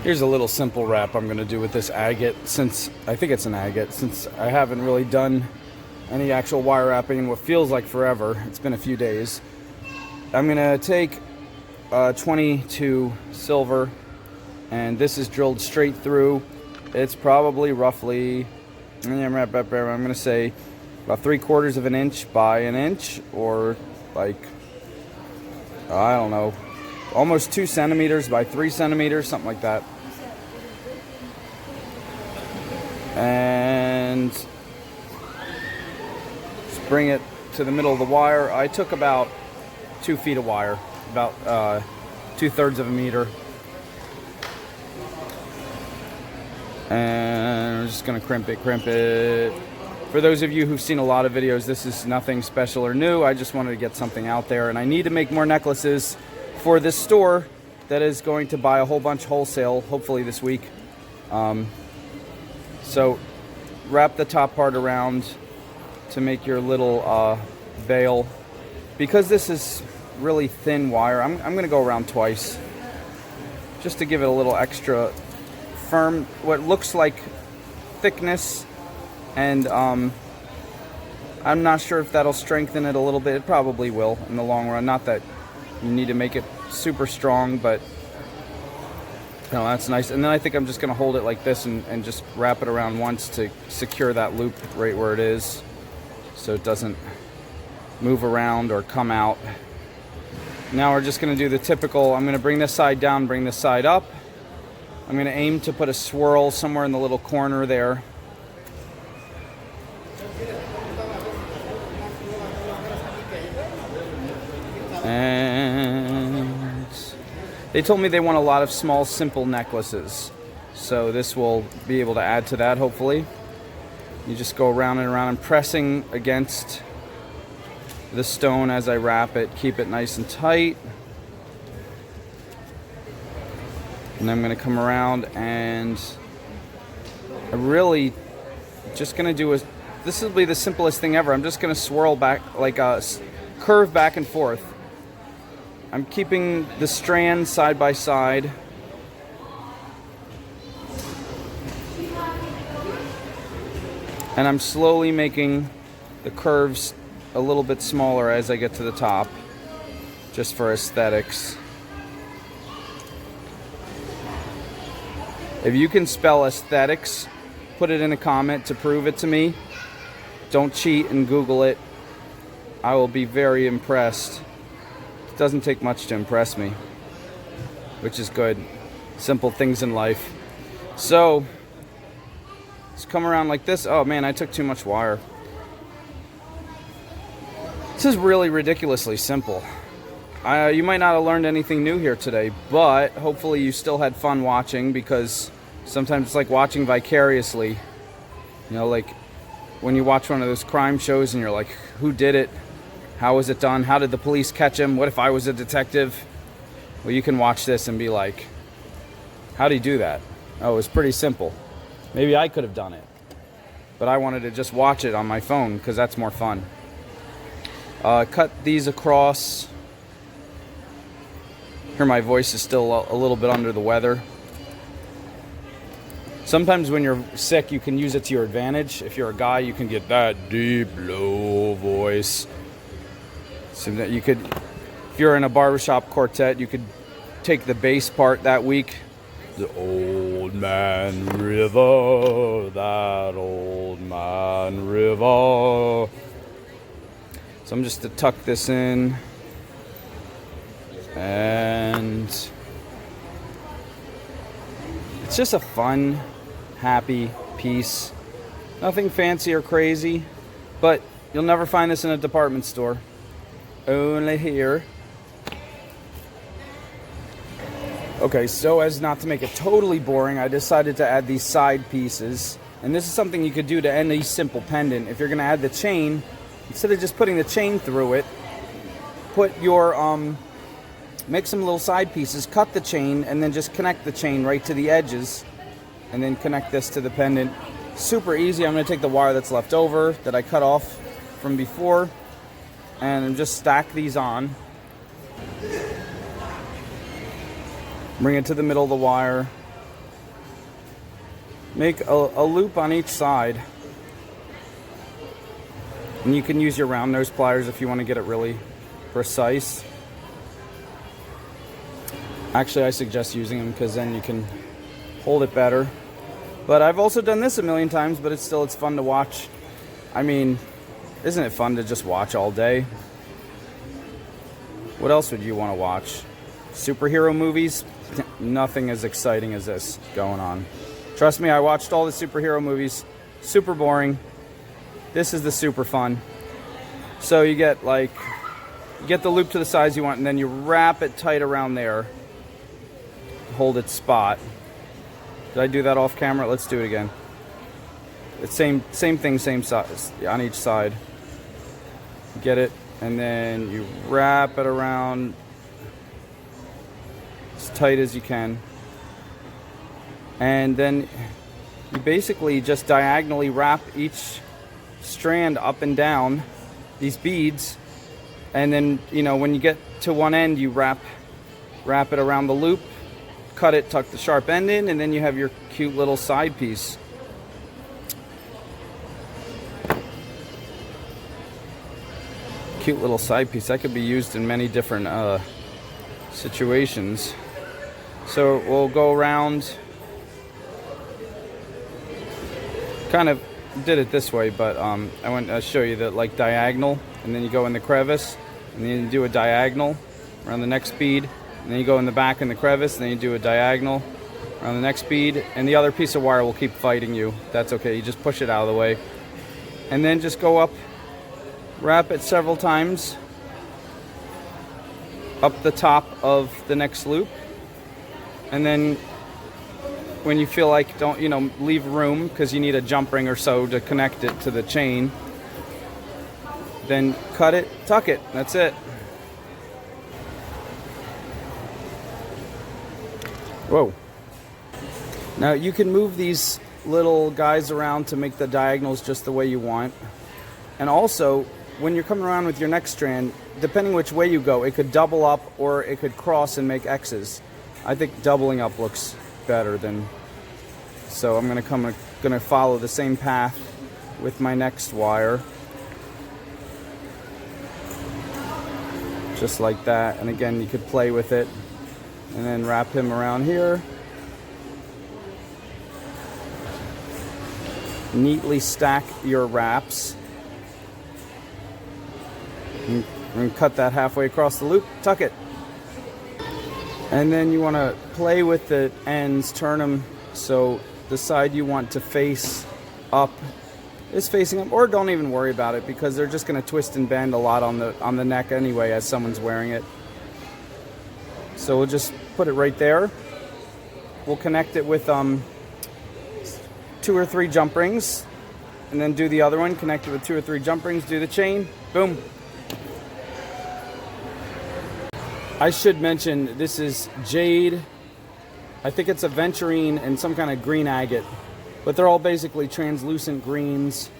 Here's a little simple wrap I'm going to do with this agate, since I think it's an agate, since I haven't really done any actual wire wrapping in what feels like forever. It's been a few days. I'm going to take 22 silver, and this is drilled straight through. It's probably roughly, I'm going to say about 3/4 of an inch by an inch, or like, I don't know, almost 2 centimeters by 3 centimeters, something like that. And just bring it to the middle of the wire. I took about 2 feet of wire, about 2/3 of a meter. And I'm just gonna crimp it. For those of you who've seen a lot of videos, this is nothing special or new. I just wanted to get something out there, and I need to make more necklaces for this store that is going to buy a whole bunch wholesale, hopefully this week. So wrap the top part around to make your little veil. Because this is really thin wire, I'm going to go around twice, just to give it a little extra firm, what looks like thickness, and I'm not sure if that'll strengthen it a little bit. It probably will in the long run. Not that you need to make it super strong, but no, that's nice. And then I think I'm just going to hold it like this and just wrap it around once to secure that loop right where it is, so it doesn't move around or come out. Now we're just going to do the typical, I'm going to bring this side down, bring this side up. I'm going to aim to put a swirl somewhere in the little corner there. And they told me they want a lot of small, simple necklaces, so this will be able to add to that, hopefully. You just go around and around. I'm pressing against the stone as I wrap it. Keep it nice and tight. And I'm going to come around, and I'm really just going to do this will be the simplest thing ever. I'm just going to swirl back, like a curve back and forth. I'm keeping the strands side by side. And I'm slowly making the curves a little bit smaller as I get to the top, just for aesthetics. If you can spell aesthetics, put it in a comment to prove it to me. Don't cheat and Google it. I will be very impressed. It doesn't take much to impress me, which is good. Simple things in life. So, let's come around like this. Oh man, I took too much wire. This is really ridiculously simple. You might not have learned anything new here today, but hopefully you still had fun watching, because sometimes it's like watching vicariously. You know, like when you watch one of those crime shows and you're like, who did it? How was it done? How did the police catch him? What if I was a detective? Well, you can watch this and be like, how do you do that? Oh, it was pretty simple. Maybe I could have done it, but I wanted to just watch it on my phone because that's more fun. Cut these across. Here, my voice is still a little bit under the weather. Sometimes when you're sick, you can use it to your advantage. If you're a guy, you can get that deep, low voice. So that you could, if you're in a barbershop quartet, you could take the bass part that week. The old man river, that old man river. So I'm just to tuck this in, and it's just a fun, happy piece. Nothing fancy or crazy, but you'll never find this in a department store. Only here. Okay, so as not to make it totally boring, I decided to add these side pieces. And this is something you could do to any simple pendant. If you're going to add the chain, instead of just putting the chain through it, put your, make some little side pieces, cut the chain, and then just connect the chain right to the edges, and then connect this to the pendant. Super easy. I'm going to take the wire that's left over that I cut off from before, and just stack these on. Bring it to the middle of the wire, Make a loop on each side. And you can use your round nose pliers if you want to get it really precise. Actually, I suggest using them because then you can hold it better. But I've also done this a million times, but it's fun to watch. I mean, isn't it fun to just watch all day? What else would you want to watch? Superhero movies? Nothing as exciting as this going on. Trust me, I watched all the superhero movies. Super boring. This is the super fun. So you get the loop to the size you want, and then you wrap it tight around there. Hold its spot. Did I do that off camera? Let's do it again. It's same thing, same size on each side. Get it, and then you wrap it around as tight as you can. And then you basically just diagonally wrap each strand up and down these beads, and then when you get to one end, you wrap it around the loop, cut it, tuck the sharp end in, and then you have your cute little side piece. Cute little side piece that could be used in many different situations. So we'll go around. Kind of did it this way, but I want to show you that diagonal, and then you go in the crevice, and then you do a diagonal around the next bead, and then you go in the back in the crevice, and then you do a diagonal around the next bead, and the other piece of wire will keep fighting you. That's okay, you just push it out of the way. And then just go up, wrap it several times up the top of the next loop, and then when you feel like, leave room because you need a jump ring or so to connect it to the chain, then cut it, tuck it. That's it. Whoa. Now you can move these little guys around to make the diagonals just the way you want. And also, when you're coming around with your next strand, depending which way you go, it could double up or it could cross and make X's. I think doubling up looks better than. So I'm gonna follow the same path with my next wire, just like that. And again, you could play with it, and then wrap him around here. Neatly stack your wraps, and cut that halfway across the loop. Tuck it. And then you want to play with the ends, turn them so the side you want to face up is facing up, or don't even worry about it because they're just going to twist and bend a lot on the neck anyway as someone's wearing it. So we'll just put it right there. We'll connect it with 2 or 3 jump rings, and then do the other one, connect it with 2 or 3 jump rings, do the chain, boom. I should mention, this is jade. I think it's aventurine and some kind of green agate. But they're all basically translucent greens.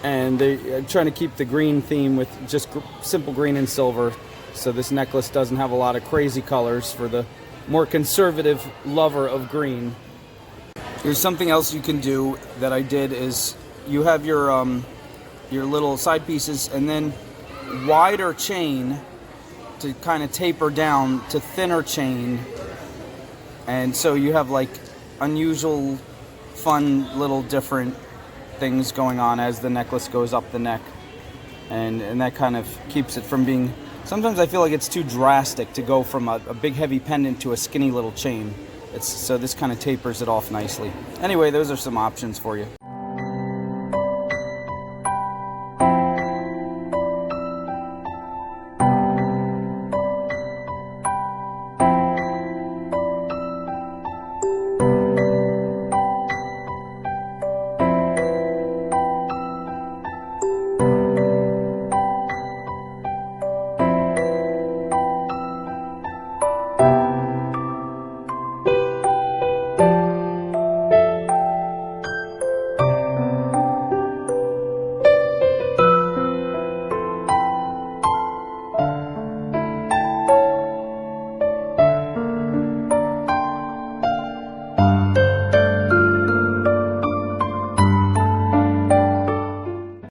And they're trying to keep the green theme with just simple green and silver. So this necklace doesn't have a lot of crazy colors for the more conservative lover of green. Here's something else you can do that I did is you have your little side pieces and then wider chain to kind of taper down to thinner chain, and so you have unusual, fun little different things going on as the necklace goes up the neck, and that kind of keeps it from being. Sometimes I feel like it's too drastic to go from a big heavy pendant to a skinny little chain. So this kind of tapers it off nicely. Anyway, those are some options for you.